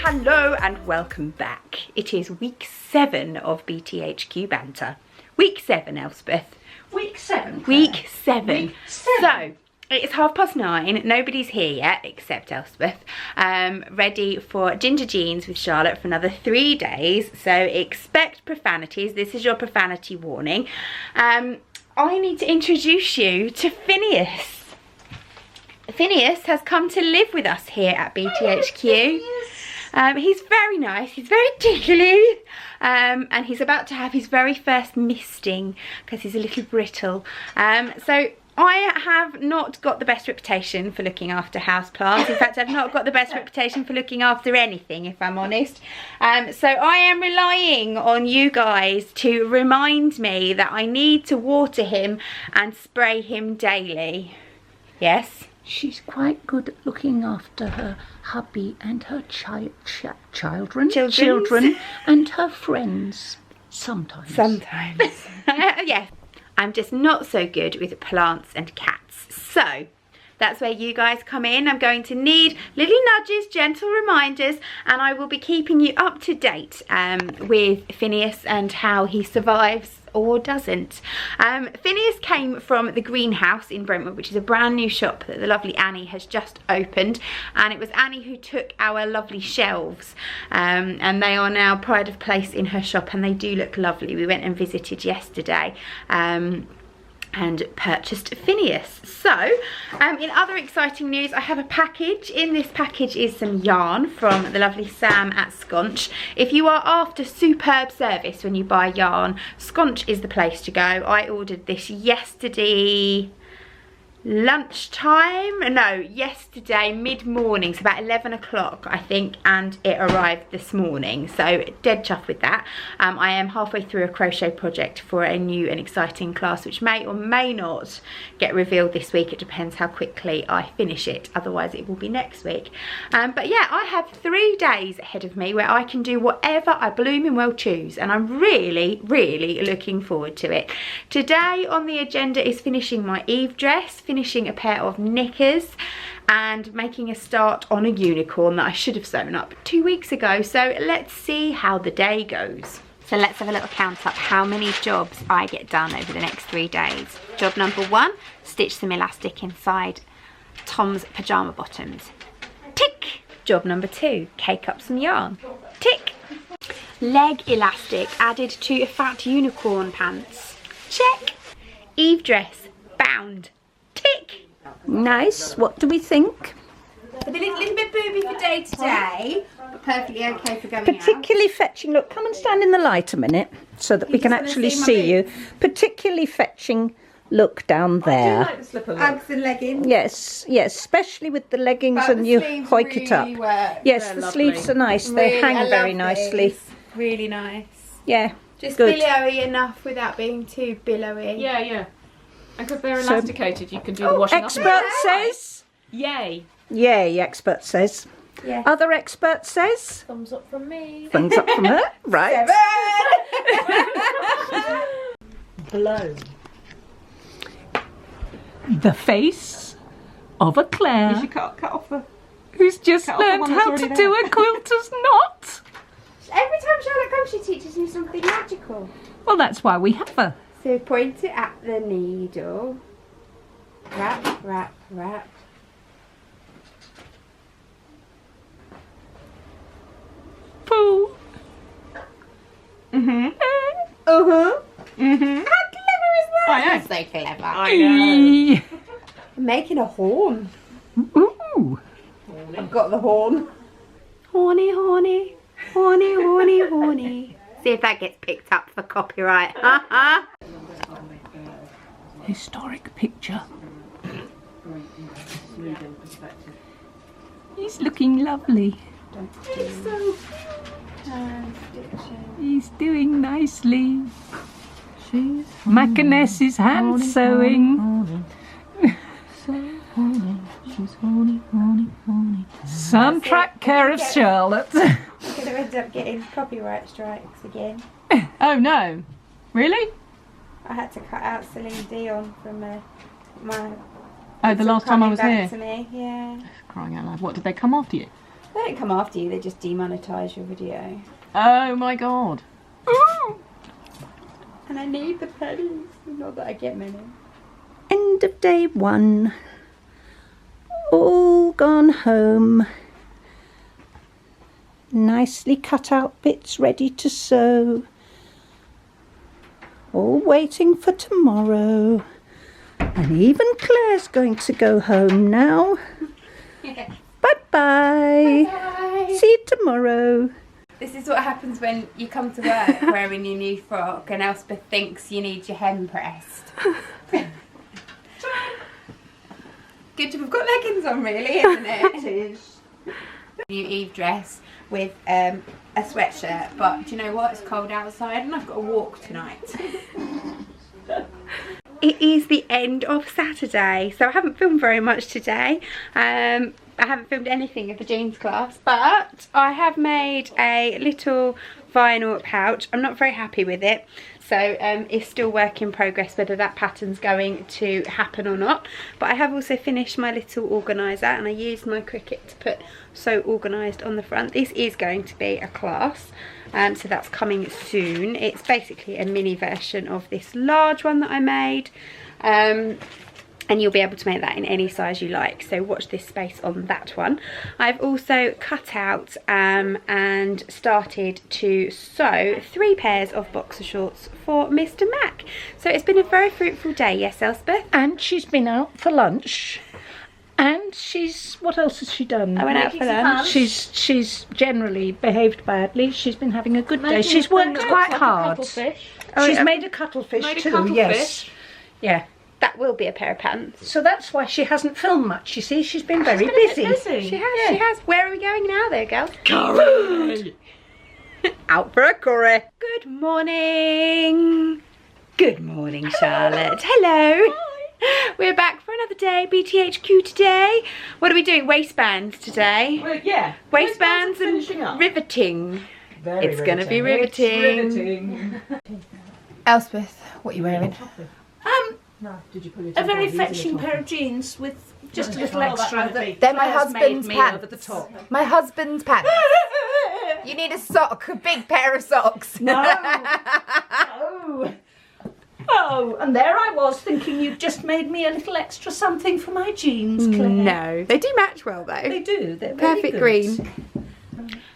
Hello and welcome back. It is week 7 of BTHQ banter. Week 7, Elspeth. Week 7? Week 7. Week 7. So, it's 9:30. Nobody's here yet except Elspeth. Ready for Ginger Jeans with Charlotte for another 3 days. So expect profanities. This is your profanity warning. I need to introduce you to Phineas. Phineas has come to live with us here at BTHQ. He's very nice, he's very tickly, and he's about to have his very first misting because he's a little brittle. So I have not got the best reputation for looking after houseplants. In fact, I've not got the best reputation for looking after anything, if I'm honest. So I am relying on you guys to remind me that I need to water him and spray him daily. Yes? She's quite good at looking after her hubby and her children and her friends. Sometimes. Yes. I'm just not so good with plants and cats. So that's where you guys come in. I'm going to need little nudges, gentle reminders, and I will be keeping you up to date with Phineas and how he survives or doesn't. Phineas came from the Greenhouse in Brentwood, which is a brand new shop that the lovely Annie has just opened, and it was Annie who took our lovely shelves, and they are now pride of place in her shop, and they do look lovely. We went and visited yesterday and purchased Phineas. So, in other exciting news, I have a package. In this package is some yarn from the lovely Sam at Sconch. If you are after superb service when you buy yarn, Sconch is the place to go. I ordered this yesterday yesterday mid-morning, so about 11 o'clock I think, and it arrived this morning, so dead chuffed with that. I am halfway through a crochet project for a new and exciting class which may or may not get revealed this week. It depends how quickly I finish it, otherwise it will be next week. But yeah, I have 3 days ahead of me where I can do whatever I blooming well choose, and I'm really looking forward to it. Today on the agenda is finishing my Eve dress, finishing a pair of knickers, and making a start on a unicorn that I should have sewn up 2 weeks ago. So let's see how the day goes. So let's have a little count up how many jobs I get done over the next 3 days. Job number 1, stitch some elastic inside Tom's pyjama bottoms. Tick. Job number 2, cake up some yarn. Tick. Leg elastic added to a fat unicorn pants. Check. Eve dress bound. Tick. Nice. What do we think? A little bit booby for day to day, but perfectly okay for going Particularly fetching. Look, come and stand in the light a minute so that we can actually see you. Particularly fetching look down there. I do like the slipper look. Uggs and leggings. Yes, especially with the leggings, but and you hoik it up. Yes, the sleeves are nice. They hang very nicely. Really nice. Yeah. Just billowy enough without being too billowy. Yeah. And because they're elasticated, you can do the washing expert up. says. Yay. Yay, expert says. Yeah. Other expert says. Thumbs up from me. Thumbs up from her. Right. Blow. The face of a Claire You should cut off the... who's just cut off the learned one that's how already to there. do a quilter's knot. Every time Charlotte comes, she teaches me something magical. Well, that's why we have her. So point it at the needle. Wrap, wrap, wrap. Pooh. How clever is that? I know. That's so clever. I know. I'm making a horn. Ooh. I've got the horn. Horny, horny, horny, horny, horny. See if that gets picked up for copyright. Historic picture. He's looking lovely. He's so He's doing nicely. Mackiness is hand sewing. Some track care of Charlotte. I'm going to end up getting copyright strikes again. Oh no. Really? I had to cut out Celine Dion from my... Oh, the last time I was coming here. back to me, yeah. Crying out loud. What, did they come after you? They don't come after you, they just demonetize your video. Oh my god. And I need the pennies, not that I get many. End of day 1. All gone home. Nicely cut out bits ready to sew. All waiting for tomorrow. And even Claire's going to go home now. Bye-bye. Bye. See you tomorrow. This is what happens when you come to work wearing your new frock and Elspeth thinks you need your hem pressed. Good job, we've got leggings on really, isn't it? It is. New Eve dress with a sweatshirt, but do you know what? It's cold outside and I've got to walk tonight. It is the end of Saturday, so I haven't filmed very much today. I haven't filmed anything of the jeans class, but I have made a little vinyl pouch. I'm not very happy with it, so it's still work in progress whether that pattern's going to happen or not. But I have also finished my little organiser, and I used my Cricut to put So Organised on the front. This is going to be a class, so that's coming soon. It's basically a mini version of this large one that I made. And you'll be able to make that in any size you like, so watch this space on that one. I've also cut out and started to sew 3 pairs of boxer shorts for Mr. Mac. So it's been a very fruitful day, yes Elspeth? And she's been out for lunch. And she's, what else has she done? I went out for lunch. She's generally behaved badly. She's been having a good day. She's worked quite hard. She's made a cuttlefish too, yes. Yeah. That will be a pair of pants. So that's why she hasn't filmed much, you see. She's been very busy. She has. Where are we going now though, girls? Curry! Out for a curry. Good morning. Good morning, Charlotte. Hello. Hi. We're back for another day. BTHQ today. What are we doing? Waistbands today? Well, yeah. Waistbands and riveting. It's going to be riveting. Elspeth, what are you wearing? No, did you put it A very fetching pair of jeans with just a little extra. They're my husband's pants. over the top. My husband's pants. You need a sock, a big pair of socks. No. No. Oh, and there I was thinking you'd just made me a little extra something for my jeans, Claire. No, they do match well though. They do. They're very Perfect good. green.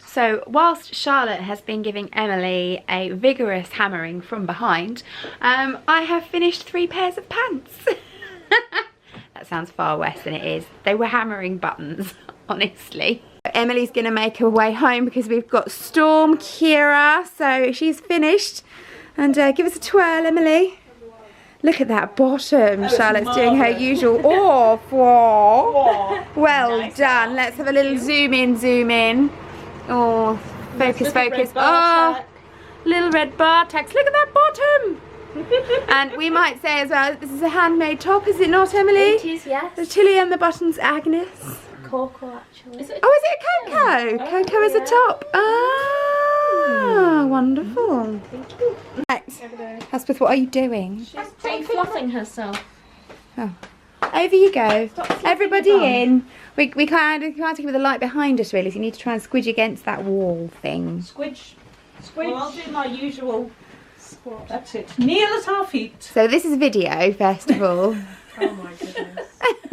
So whilst Charlotte has been giving Emily a vigorous hammering from behind, I have finished 3 pairs of pants. That sounds far worse than it is. They were hammering buttons, honestly. Emily's going to make her way home because we've got Storm, Kira, so she's finished. And give us a twirl, Emily. Look at that bottom. Charlotte's doing her usual. Well done. Let's have a little zoom in, zoom in. Oh, focus, focus. Oh, little red bar tacks. Look at that bottom. And we might say as well, this is a handmade top, is it not, Emily? It is, yes. The chili and the buttons, Agnes. Cocoa, actually. Oh, is it cocoa? Cocoa is a top. Ah, wonderful. Thank you. Right. Elspeth, what are you doing? She's fluffing herself. Oh. Over you go. Everybody in. We can't take with the light behind us really, so you need to try and squidge against that wall thing. Squidge. Squidge. Well, I'll do my usual squat. That's it. Kneel at our feet. So this is video, first of all. Oh my goodness.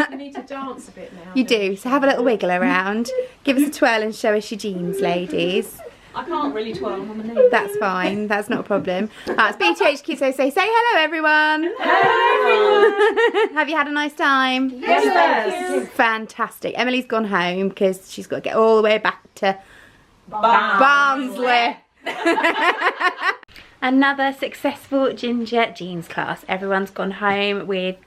You need to dance a bit now. You do, so have a little wiggle around. Give us a twirl and show us your jeans, ladies. I can't really twirl on my knees. That's fine, that's not a problem. It's BTHQ, so say hello everyone. Hello everyone. Have you had a nice time? Yes. Fantastic. Emily's gone home because she's got to get all the way back to Barnsley. Another successful ginger jeans class. Everyone's gone home with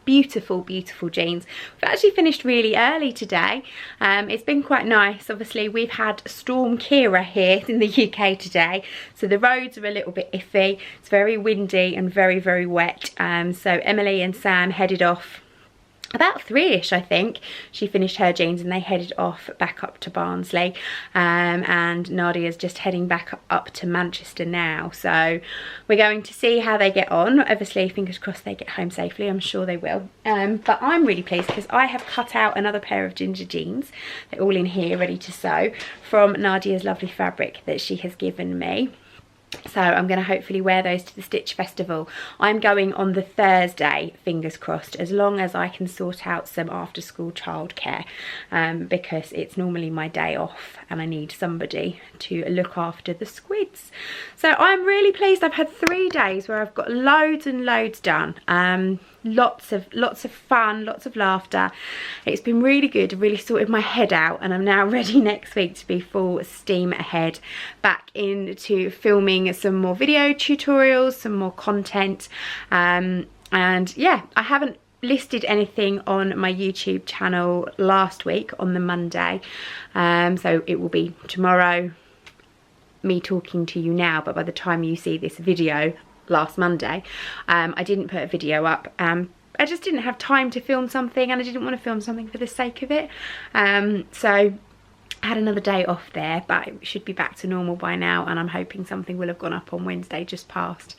beautiful, beautiful jeans. We've actually finished really early today. It's been quite nice. Obviously, we've had Storm Kira here in the UK today, so the roads are a little bit iffy. It's very windy and very, very wet. So Emily and Sam headed off about 3ish, I think, she finished her jeans and they headed off back up to Barnsley, and Nadia's just heading back up to Manchester now. So we're going to see how they get on. Obviously, fingers crossed they get home safely. I'm sure they will. But I'm really pleased because I have cut out another pair of ginger jeans. They're all in here ready to sew from Nadia's lovely fabric that she has given me. So I'm going to hopefully wear those to the Stitch Festival. I'm going on the Thursday, fingers crossed, as long as I can sort out some after school childcare, because it's normally my day off and I need somebody to look after the squids. So I'm really pleased. I've had 3 days where I've got loads and loads done. Lots of fun, lots of laughter. It's been really good. Really sorted my head out, and I'm now ready next week to be full steam ahead back into filming some more video tutorials, some more content, and yeah, I haven't listed anything on my YouTube channel last week on the Monday, so it will be tomorrow me talking to you now, but by the time you see this video last Monday, I didn't put a video up. I just didn't have time to film something, and I didn't want to film something for the sake of it, so I had another day off there, but it should be back to normal by now, and I'm hoping something will have gone up on Wednesday just past.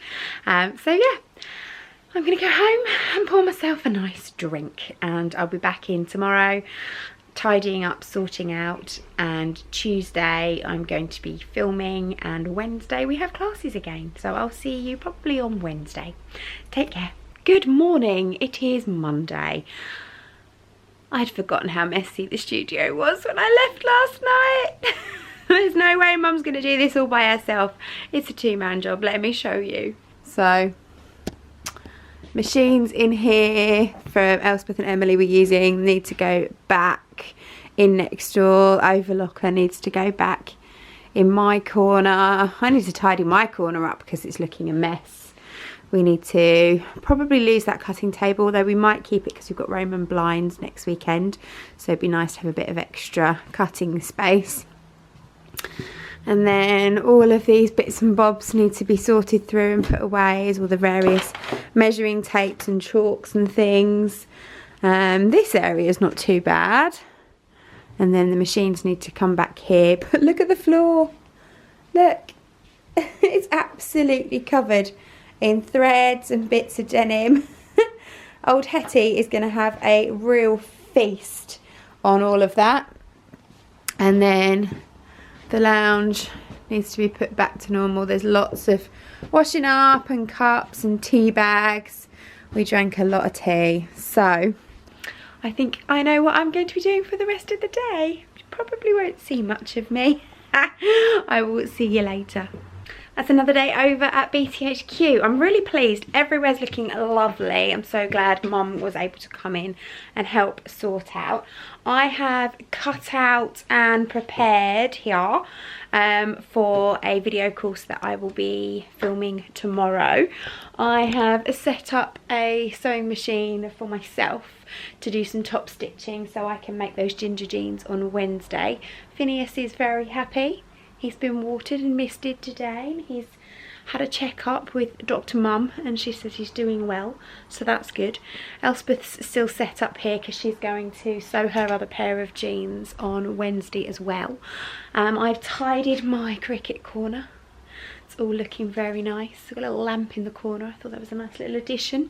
So yeah, I'm gonna go home and pour myself a nice drink, and I'll be back in tomorrow tidying up, sorting out, and Tuesday I'm going to be filming, and Wednesday we have classes again, so I'll see you probably on Wednesday. Take care. Good morning. It is Monday. I'd forgotten how messy the studio was when I left last night. There's no way Mum's gonna do this all by herself. It's a 2-man job, let me show you. So machines in here from Elspeth and Emily we're using need to go back in next door. Overlocker needs to go back in my corner. I need to tidy my corner up because it's looking a mess. We need to probably lose that cutting table, although we might keep it because we've got Roman blinds next weekend, so it'd be nice to have a bit of extra cutting space. And then all of these bits and bobs need to be sorted through and put away, as all the various measuring tapes and chalks and things. This area is not too bad. And then the machines need to come back here. But look at the floor. Look, it's absolutely covered in threads and bits of denim. Old Hetty is going to have a real feast on all of that. And then the lounge needs to be put back to normal. There's lots of washing up and cups and tea bags. We drank a lot of tea, so I think I know what I'm going to be doing for the rest of the day. You probably won't see much of me. I will see you later. That's another day over at BTHQ. I'm really pleased. Everywhere's looking lovely. I'm so glad Mum was able to come in and help sort out. I have cut out and prepared here for a video course that I will be filming tomorrow. I have set up a sewing machine for myself to do some top stitching so I can make those ginger jeans on Wednesday. Phineas is very happy. He's been watered and misted today. He's had a check-up with Dr. Mum and she says he's doing well, so that's good. Elspeth's still set up here because she's going to sew her other pair of jeans on Wednesday as well. I've tidied my cricket corner. It's all looking very nice. I've got a little lamp in the corner. I thought that was a nice little addition.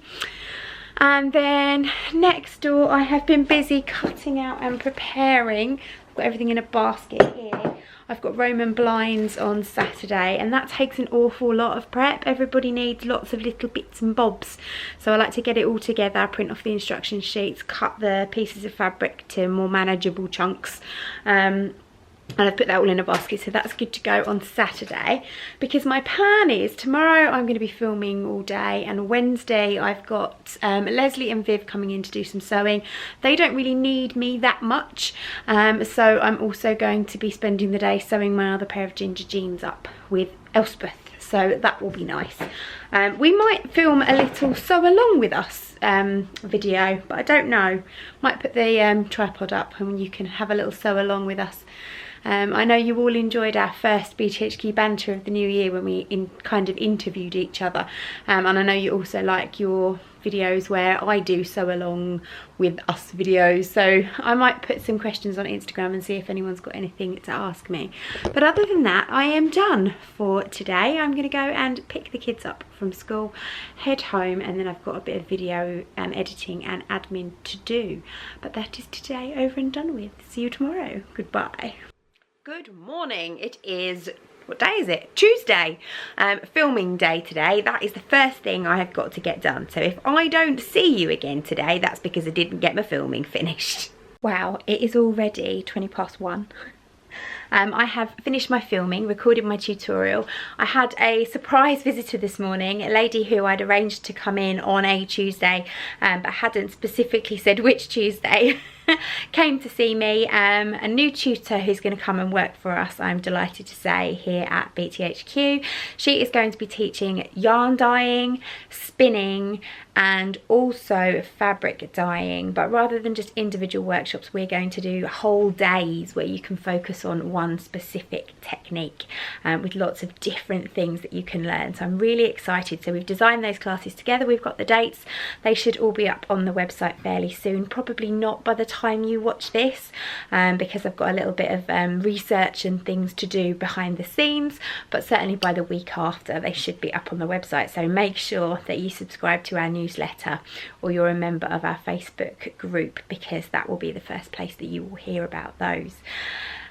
And then next door I have been busy cutting out and preparing. I've got everything in a basket here. I've got Roman blinds on Saturday, and that takes an awful lot of prep. Everybody needs lots of little bits and bobs, so I like to get it all together, print off the instruction sheets, cut the pieces of fabric to more manageable chunks, and I've put that all in a basket, so that's good to go on Saturday. Because my plan is tomorrow I'm going to be filming all day, and Wednesday I've got Leslie and Viv coming in to do some sewing. They don't really need me that much, so I'm also going to be spending the day sewing my other pair of ginger jeans up with Elspeth, so that will be nice. We might film a little sew along with us video, but I don't know. Might put the tripod up and you can have a little sew along with us I know you all enjoyed our first BTHQ banter of the new year when we kind of interviewed each other, and I know you also like your videos where I do sew along with us videos, so I might put some questions on Instagram and see if anyone's got anything to ask me. But other than that, I am done for today. I'm going to go and pick the kids up from school, head home, and then I've got a bit of video editing and admin to do. But that is today over and done with. See you tomorrow. Goodbye. Good morning. It is, what day is it? Tuesday. Filming day today. That is the first thing I have got to get done. So if I don't see you again today, that's because I didn't get my filming finished. Wow, it is already 1:20. I have finished my filming, recorded my tutorial. I had a surprise visitor this morning, a lady who I'd arranged to come in on a Tuesday, but hadn't specifically said which Tuesday. Came to see me, a new tutor who's going to come and work for us, I'm delighted to say, here at BTHQ. She is going to be teaching yarn dyeing, spinning, and also fabric dyeing, but rather than just individual workshops, we're going to do whole days where you can focus on one specific technique, with lots of different things that you can learn. So I'm really excited. So we've designed those classes together, we've got the dates, they should all be up on the website fairly soon, probably not by the time you watch this, because I've got a little bit of research and things to do behind the scenes, but certainly by the week after they should be up on the website. So make sure that you subscribe to our newsletter or you're a member of our Facebook group, because that will be the first place that you will hear about those.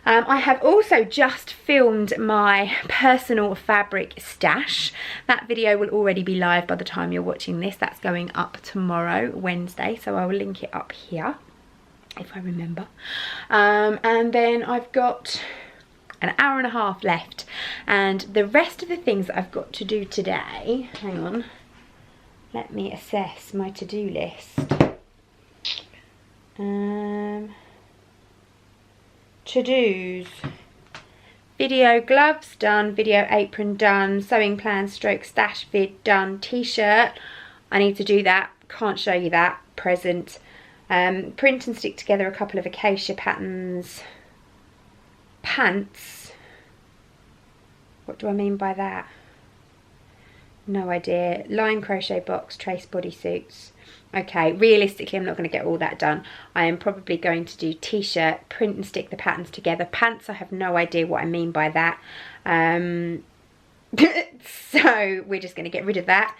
I have also just filmed my personal fabric stash. That video will already be live by the time you're watching this. That's going up tomorrow, Wednesday, so I will link it up here if I remember. And then I've got an hour and a half left, and the rest of the things that I've got to do today, hang on, let me assess my to-do list. To-dos: video gloves done, video apron done, sewing plan stroke stash vid done, t-shirt, I need to do that, can't show you that, present. Print and stick together a couple of acacia patterns. Pants, what do I mean by that? No idea. Line crochet box, trace bodysuits. Okay, realistically I'm not going to get all that done. I am probably going to do t-shirt, print and stick the patterns together. Pants, I have no idea what I mean by that. So we're just going to get rid of that.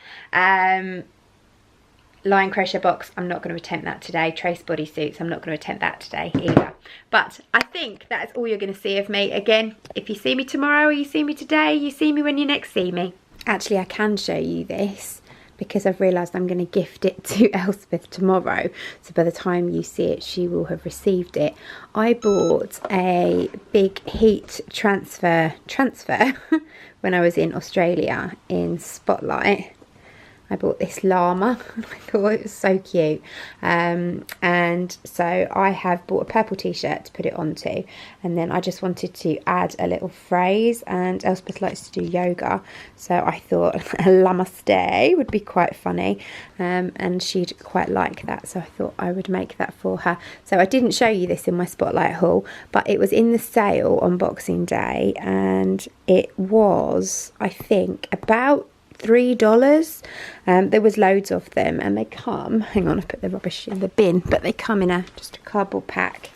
Line crochet box, I'm not going to attempt that today. Trace bodysuits, I'm not going to attempt that today either. But I think that's all you're going to see of me. Again, if you see me tomorrow or you see me today, you see me when you next see me. Actually, I can show you this because I've realised I'm going to gift it to Elspeth tomorrow. So by the time you see it, she will have received it. I bought a big heat transfer when I was in Australia in Spotlight. I bought this llama. I thought it was so cute. And so I have bought a purple t-shirt to put it onto. And then I just wanted to add a little phrase. And Elspeth likes to do yoga. So I thought a namaste would be quite funny. And she'd quite like that. So I thought I would make that for her. So I didn't show you this in my Spotlight haul. But it was in the sale on Boxing Day. And it was, I think, about $3. There was loads of them, and they come, hang on, I put the rubbish in the bin, but they come in just a cardboard pack,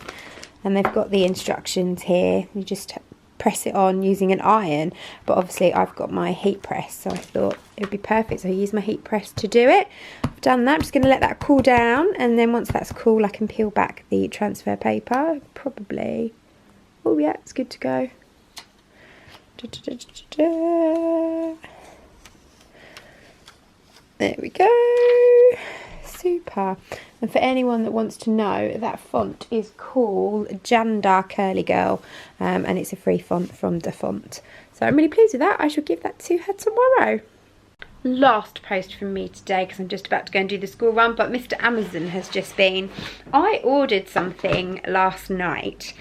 and they've got the instructions here. You just press it on using an iron, but obviously I've got my heat press, so I thought it would be perfect, so I use my heat press to do it. I've done that. I'm just going to let that cool down, and then once that's cool I can peel back the transfer paper, probably. Oh yeah, it's good to go. There we go, super. And for anyone that wants to know, that font is called Janda Curly Girl, and it's a free font from the font. So I'm really pleased with that. I shall give that to her tomorrow. Last post from me today, because I'm just about to go and do the school run, but Mr. Amazon has just been, I ordered something last night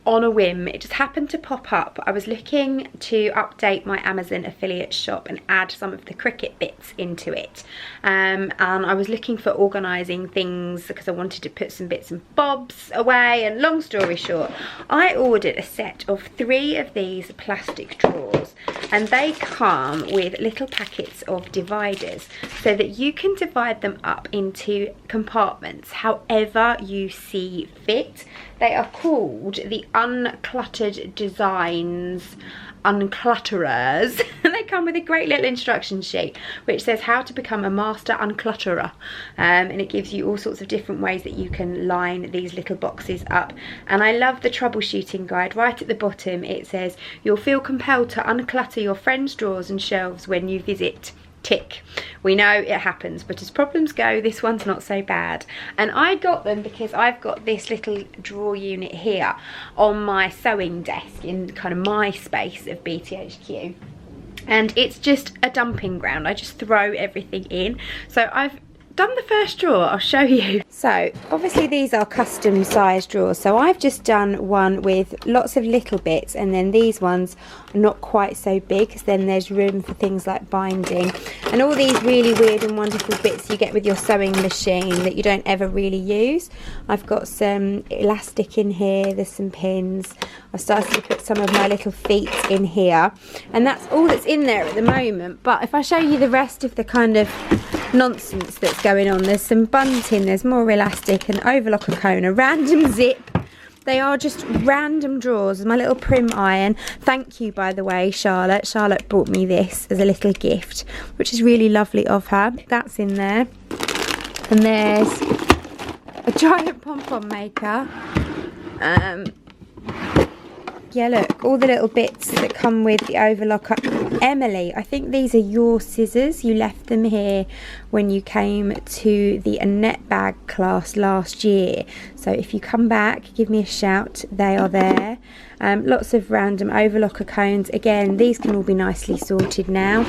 on a whim. It just happened to pop up. I was looking to update my Amazon affiliate shop and add some of the Cricut bits into it. And I was looking for organising things because I wanted to put some bits and bobs away, and long story short, I ordered a set of 3 of these plastic drawers, and they come with little packets of dividers so that you can divide them up into compartments however you see fit. They are called the Uncluttered Designs Unclutterers. And they come with a great little instruction sheet which says how to become a master unclutterer, and it gives you all sorts of different ways that you can line these little boxes up. And I love the troubleshooting guide. Right at the bottom it says you'll feel compelled to unclutter your friends' drawers and shelves when you visit. Tick. We know it happens, but as problems go, this one's not so bad. And I got them because I've got this little drawer unit here on my sewing desk in kind of my space of BTHQ, and it's just a dumping ground. I just throw everything in. So I've done the first drawer, I'll show you. So obviously these are custom sized drawers, so I've just done one with lots of little bits, and then these ones are not quite so big because then there's room for things like binding and all these really weird and wonderful bits you get with your sewing machine that you don't ever really use. I've got some elastic in here, there's some pins. I've started to put some of my little feet in here, and that's all that's in there at the moment. But if I show you the rest of the kind of nonsense that's going on, there's some bunting, there's more elastic, an overlock a cone, a random zip. They are just random drawers. My little prim iron. Thank you, by the way, Charlotte. Charlotte brought me this as a little gift, which is really lovely of her. That's in there. And there's a giant pom-pom maker. Yeah, look, all the little bits that come with the overlocker. Emily, I think these are your scissors. You left them here when you came to the Annette bag class last year. So if you come back, give me a shout. They are there. Lots of random overlocker cones. Again, these can all be nicely sorted now.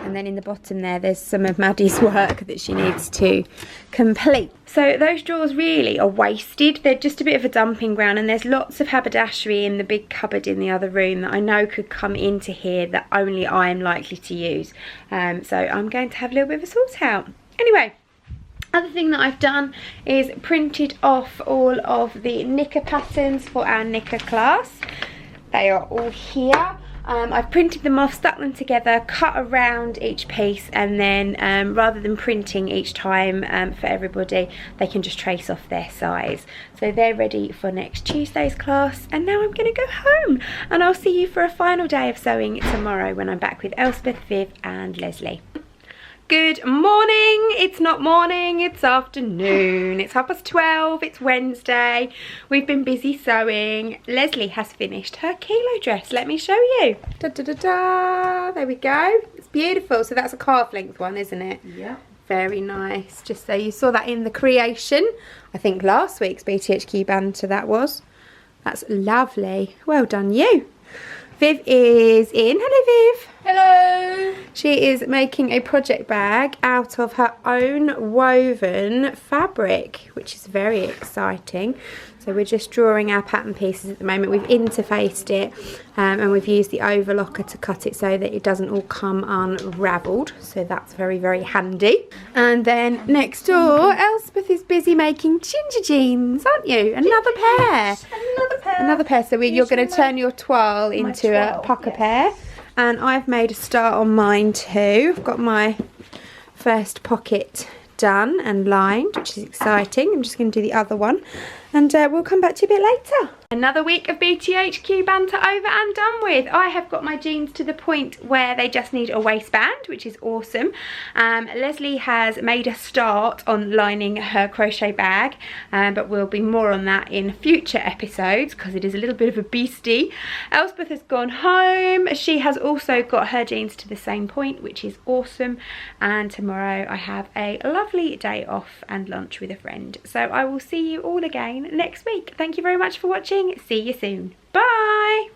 And then in the bottom there's some of Maddie's work that she needs to complete. So those drawers really are wasted. They're just a bit of a dumping ground, and there's lots of haberdashery in the big cupboard in the other room that I know could come into here that only I am likely to use. So I'm going to have a little bit of a sort out. Anyway, other thing that I've done is printed off all of the knicker patterns for our knicker class. They are all here. I've printed them off, stuck them together, cut around each piece, and then rather than printing each time for everybody, they can just trace off their size. So they're ready for next Tuesday's class, and now I'm going to go home, and I'll see you for a final day of sewing tomorrow when I'm back with Elspeth, Viv and Leslie. Good morning. It's not morning, it's afternoon. It's 12:30, it's Wednesday. We've been busy sewing. Leslie has finished her kilo dress. Let me show you. Da da da da. There we go. It's beautiful. So that's a calf length one, isn't it? Yeah. Very nice. Just so you saw that in the creation. I think last week's BTHQ banter that was. That's lovely. Well done you. Viv is in. Hello, Viv. Hello. She is making a project bag out of her own woven fabric, which is very exciting. So we're just drawing our pattern pieces at the moment. We've interfaced it and we've used the overlocker to cut it so that it doesn't all come unravelled. So that's very, very handy. And then next door, Elspeth is busy making ginger jeans, aren't you? Another pair. Another pair. So you're going to turn your toile into a pucker pair. And I've made a start on mine too. I've got my first pocket done and lined, which is exciting. I'm just going to do the other one, and we'll come back to you a bit later. Another week of BTHQ banter over and done with. I have got my jeans to the point where they just need a waistband, which is awesome. Leslie has made a start on lining her crochet bag, but we'll be more on that in future episodes because it is a little bit of a beastie. Elspeth has gone home. She has also got her jeans to the same point, which is awesome. And tomorrow I have a lovely day off and lunch with a friend. So I will see you all again next week. Thank you very much for watching. See you soon. Bye.